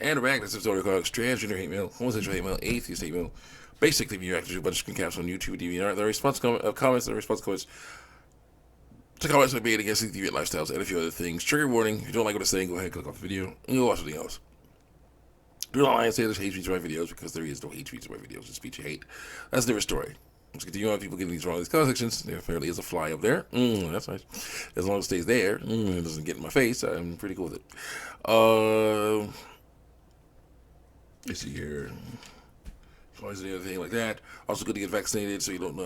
And we're back. This is Tony Cox, transgender hate mail, homosexual hate mail, atheist hate mail. Basically, you react to a bunch of screen caps on YouTube and DeviantArt. The response comments, the response comments to comments I made against the deviant lifestyles and a few other things. Trigger warning: if you don't like what I'm saying, go ahead and click off the video and you'll watch something else. Do not lie and say there's hate speech in my videos because there is no hate speech in my videos. It's speech you hate. That's a different story. Let's continue on. People getting these wrong in these comment sections. There apparently is a fly up there. That's nice. As long as it stays there, it doesn't get in my face, I'm pretty cool with it. Let's see here. Flies and anything like that. Also good to get vaccinated so you don't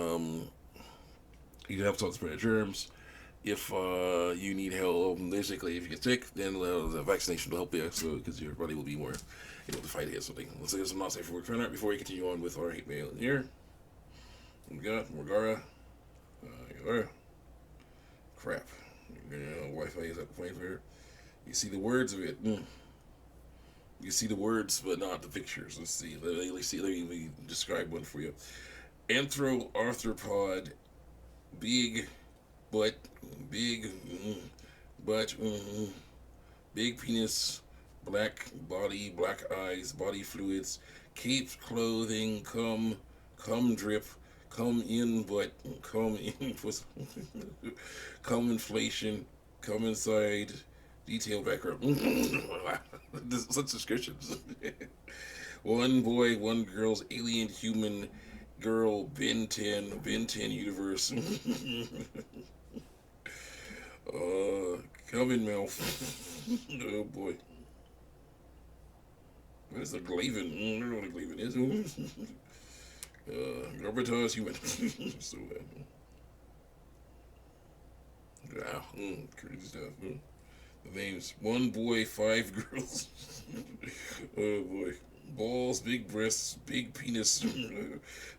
you can help stop the spread of germs. If you need help, basically, if you get sick, then the vaccination will help you, so because your body will be more able to fight against something. Let's say some not safe for work fan art before we continue on with our hate mail here. We got Morgara. Crap. Wi-Fi is at the point where you see the words of it. You see the words, but not the pictures. Let's see. Let me describe one for you. Anthroarthropod, big butt, big big penis, black body, black eyes, body fluids, caped clothing, cum drip, come in butt, come in, come inflation, come inside, detailed background. Such descriptions. One boy, one girl's alien human girl, Ben 10 universe. Come in mouth. Oh boy. What is a Glaven? I don't know what a Glaven is. Garbage human. So, wow. Crazy stuff. The names: one boy, five girls. Oh boy. Balls, big breasts, big penis,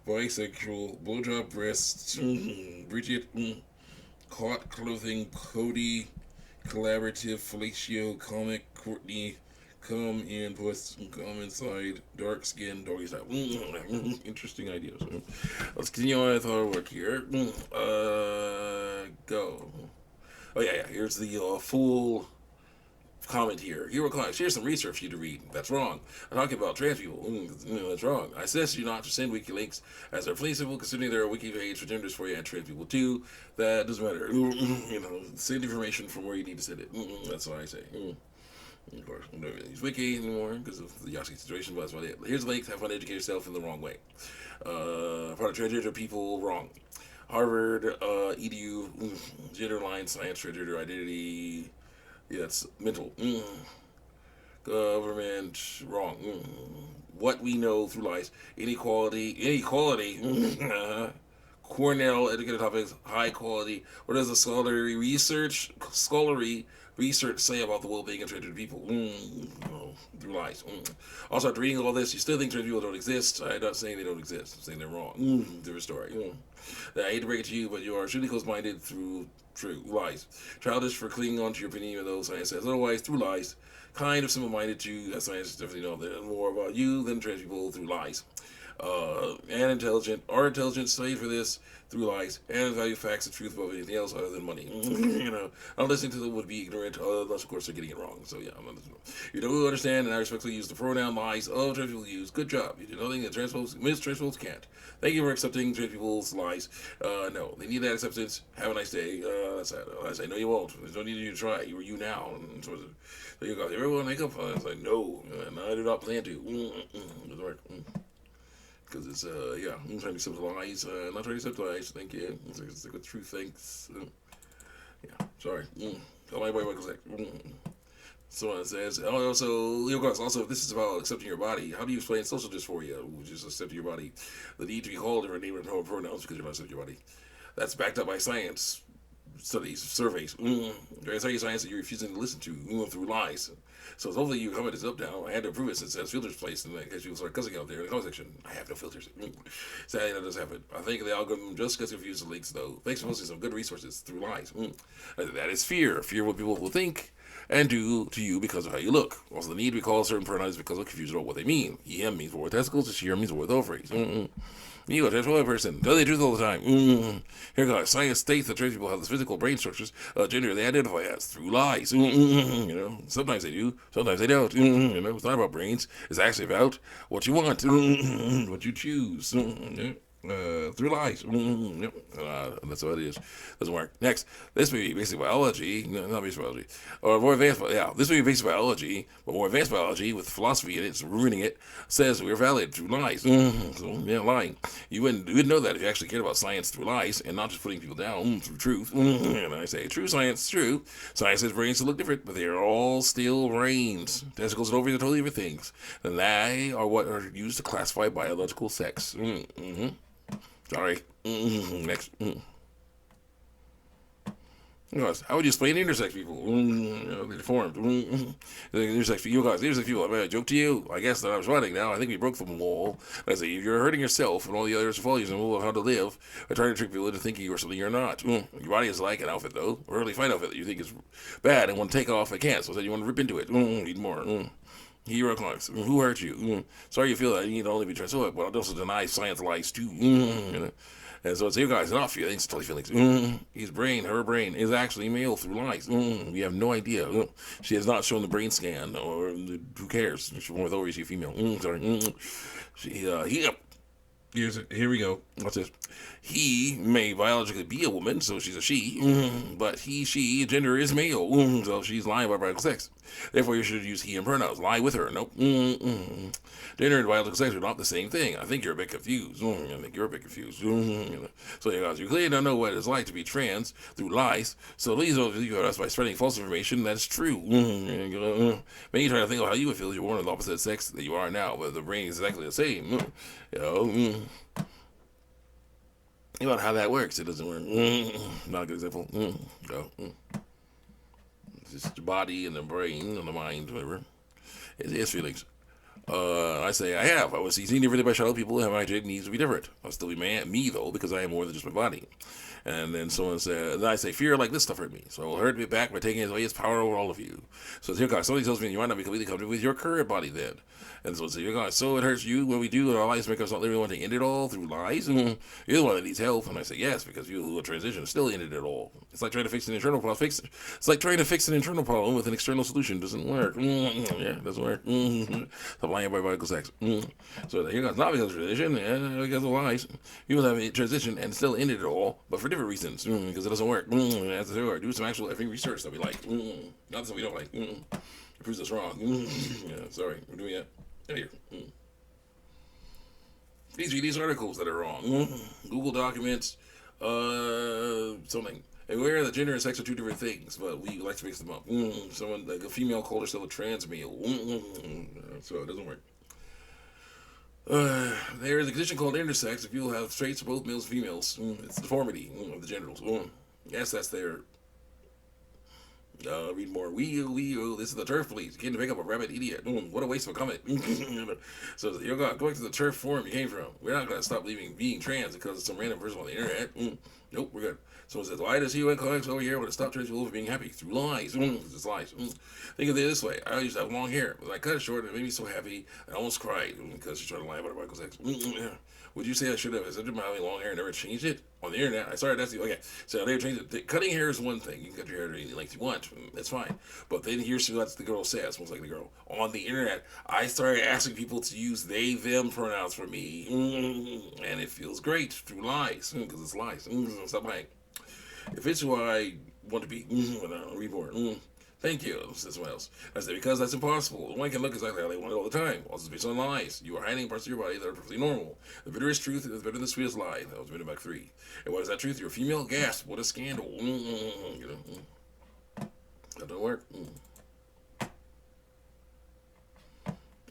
bisexual, blowjob breasts, Bridget, caught clothing, Cody, collaborative, fellatio, comic, Courtney, come in, puss, come inside, dark skin, doggy style. Interesting ideas. Let's continue on with our work here. Go. Oh yeah. Here's the full comment here. Hero class. Here's some research for you to read. That's wrong. I'm talking about trans people. That's wrong. I suggest you not to send wiki links as they're plain simple, considering there are wiki pages for genders for you and trans people too. That doesn't matter. Send information from where you need to send it. That's what I say. Of course, I don't really use wiki anymore because of the Yahtzee situation, but that's about it. Here's the links. Have fun, educate yourself in the wrong way. Part of transgender people, wrong. Harvard, edu, gender line, science, transgender identity. Yeah, it's mental. Government, wrong. What we know through lies, inequality. Cornell, educated topics, high quality. What does the scholarly research say about the well-being of transgender people? Through lies. Also, after reading all this, you still think trans people don't exist. I'm not saying they don't exist. I'm saying they're wrong. Different story. I hate to break it to you, but you are truly close-minded through true lies. Childish for clinging on to your opinion, even though science says otherwise, through lies. Kind of simple-minded too, as science definitely know more about you than trans people through lies. And intelligent, are intelligent, studied for this through lies, and value facts and truth above anything else other than money. Not listening to them would be ignorant, unless of course they're getting it wrong. So yeah, I'm not listening. You don't understand, and I respectfully use the pronoun lies of trans people use. Good job. You did nothing that trans folks can't. Thank you for accepting trans people's lies. No, they need that acceptance. Have a nice day. That's that. I say no, you won't. There's no need for you to try. You are you now. And so you go. Everyone make up. I was like, no, and I do not plan to. Doesn't work. Because it's, I'm trying to accept lies. Not trying to accept lies. Thank you. It's like a true thanks. Sorry. Tell my boy what goes like. Someone says, also, if this is about accepting your body, how do you explain social dysphoria, which is accepting your body? The need to be called different name and pronouns because you're not accepting your body. That's backed up by science studies, surveys. There's science that you're refusing to listen to through lies. So hopefully you comment this up now. I had to approve it since it has filters placed, and in case people start cussing out there in the comment section. I have no filters. Sadly, that does happen. I think the algorithm just gets confused with links, though. Thanks for posting some good resources through lies. That is fear. Fear what people will think. and due to you because of how you look. Also, the need to recall certain pronouns because of confusion about what they mean. He, him means more testicles, she, her means more ovaries. You, a transphobic person, tell the truth all the time. Here goes. Science states that trans people have the physical brain structures, gender they identify as through lies. Sometimes they do, sometimes they don't. It's not about brains. It's actually about what you want, what you choose. Through lies. That's what it is. Doesn't work. Next, this may be basic biology. No, not basic biology. Or more advanced, yeah, this may be basic biology, but more advanced biology with philosophy in it, it's ruining it, says we're valid through lies. So, yeah, lying. You wouldn't know that if you actually cared about science through lies and not just putting people down through truth. And I say, true science, true. Science says brains look different, but they are all still brains. Testicles and ovaries are totally different things. And they are what are used to classify biological sex. Sorry. Next. How would you explain intersex people? They're deformed. Intersex people. I mean, I joke to you. I guess that I was running now. I think we broke the wall. I say, if you're hurting yourself and all the others who follow you know how to live, by trying to trick people into thinking you're something you're not. Your body is like an outfit, though, or really fine outfit that you think is bad and want to take off. I can't. So then you want to rip into it. Need more. Hero comics. Who hurt you? Sorry you feel that. You need to only be transphobic, but I'll also deny science lies too. And so it's you guys, not feelings, totally feelings. His brain, her brain, is actually male through lies. We have no idea. She has not shown the brain scan, or who cares? She's one with ovaries, she's female. Sorry. Here we go. What's this? He may biologically be a woman, so she's a she, but she, gender is male, so she's lying about biological sex. Therefore, you should use he and pronouns. Lie with her. Nope. Gender and biological sex are not the same thing. I think you're a bit confused. So, you guys, you clearly don't know what it's like to be trans through lies, so please don't believe us by spreading false information that's true. Maybe you try to think of how you would feel if you were born of the opposite sex that you are now, but the brain is exactly the same. About how that works, it doesn't work. Not a good example. It's just the body and the brain and the mind, whatever. It's feelings. I say I have. I was seen differently by shallow people who have my needs to be different. I'll still be me though, because I am more than just my body. And then someone said, and I say, fear like this stuff hurt me. So it will hurt me back by taking away its power over all of you. So here God, somebody tells me you might not be completely comfortable with your current body then. And so it's here God, so it hurts you when we do our lives make us not really want to end it all through lies. You're the one that needs help. And I say yes, because you who are transition still ended it all. It's like trying to fix an internal problem. It's like trying to fix an internal problem with an external solution. Doesn't work. Yeah, doesn't work. Stop lying about biological sex. So here God's not because of transition and because of lies. You will have a transition and still ended it all, but for different reasons. Because it doesn't work. That's the do some actual effing research that we like. Not that we don't like. It proves us wrong. Yeah, sorry, we're doing that. Here. These articles that are wrong. Google documents, something. And we're the gender and sex are two different things, but we like to mix them up. Someone like a female called herself a trans male. So it doesn't work. There is a condition called intersex. If people have traits of both males and females, it's a deformity of the genitals. Yes, that's there. Read more. This is the turf police. You can't pick up a rabbit idiot. What a waste of a comment. So you're going to the turf forum you came from. We're not going to stop being trans because it's some random person on the internet. Nope, we're good. Someone says, why does he went comics over here when it stopped trans people from being happy? Through lies. It's lies. Think of it this way. I used to have long hair. When I cut it short, it made me so happy, I almost cried because she's trying to lie about her Michael sex. Would you say I should have? I said to my having long hair and never changed it? On the internet, I started asking, okay, so I never changed it. Cutting hair is one thing. You can cut your hair to any length you want. That's fine. But then here's what the girl says, most like the girl. On the internet, I started asking people to use they, them pronouns for me. And it feels great through lies. Because it's lies. Stop lying. If it's who I want to be, when I'm reborn, thank you, says someone else. I said, because that's impossible. One can look exactly how they want it all the time. Also, it's based on lies. You are hiding parts of your body that are perfectly normal. The bitterest truth is better than the sweetest lie. That was Back 3. And what is that truth? You're a female? Gasp. What a scandal. That don't work.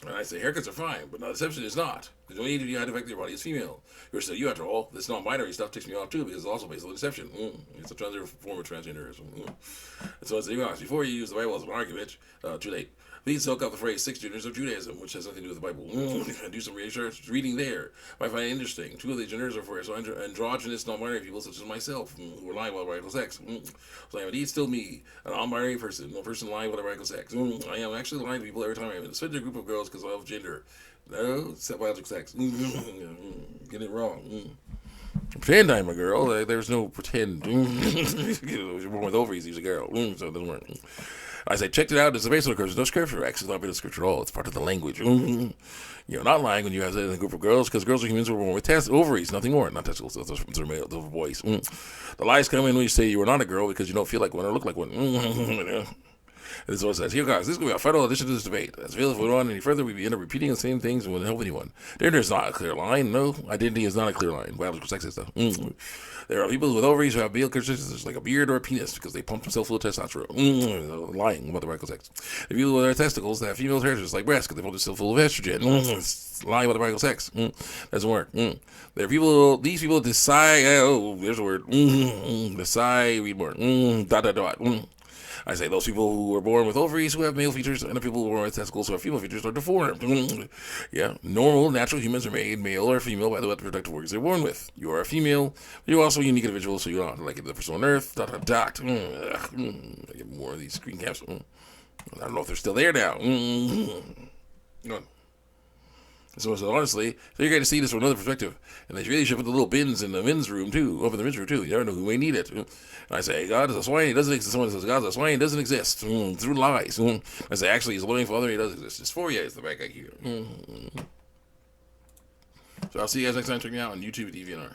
And I say, haircuts are fine, but no, deception is not. There's no need to defect your body as female. You're still you after all. This non-binary stuff ticks me off too because it's also based on deception. It's a form of transgenderism. And so, as you guys, before you use the Bible as an argument, too late. Please look up the phrase six genders of Judaism, which has nothing to do with the Bible. And do some research reading there. I find it interesting. Two of the genders are for androgynous non-binary people such as myself, who are lying about radical sex. So I am indeed still me, a non-binary person, a person lying about radical sex. I am actually lying to people every time I'm in a group of girls because I love gender. No, it's biological sex. Get it wrong. Pretend I'm a girl. There's no pretend. You're born with ovaries, he's a girl. So it doesn't work. I say, checked it out. It's a basic occurrence. No scripture. Actually, it's not been a scripture at all. It's part of the language. You're not lying when you have that in a group of girls, because girls are humans who are born with ovaries, nothing more. Not testicles. Those are male. Those are boys. The lies come in when you say you are not a girl because you don't feel like one or look like one. This is what it says. Here, guys, this is going to be a final addition to this debate. As if we go on any further, we end up repeating the same things and wouldn't help anyone. Gender is not a clear line. No, identity is not a clear line. Biological sex is stuff. There are people with ovaries who have male characteristics like a beard or a penis because they pump themselves full of testosterone. Lying about the biological sex. There are people with their testicles that have female characteristics like breasts because they pump themselves full of estrogen. Lying about the biological sex. Doesn't work. There are people, these people decide, there's a word. Decide, read more. I say those people who are born with ovaries who have male features and the people who are born with testicles who have female features are deformed. Yeah, normal, natural humans are made male or female by the reproductive organs they're born with. You are a female, but you're also a unique individual, so you're not like the person on Earth. I get more of these screen caps. I don't know if they're still there now. So honestly, you're going to see this from another perspective. And they really should put the little bins in the men's room too, open the men's room too. You never know who may need it. And I say, God is a swine, he doesn't exist. Someone says, God is a swine, he doesn't exist. Through lies. I say, actually, he's a loving father, he does exist. It's for you, it's the bad guy here. So I'll see you guys next time. Check me out on YouTube, DeviantArt.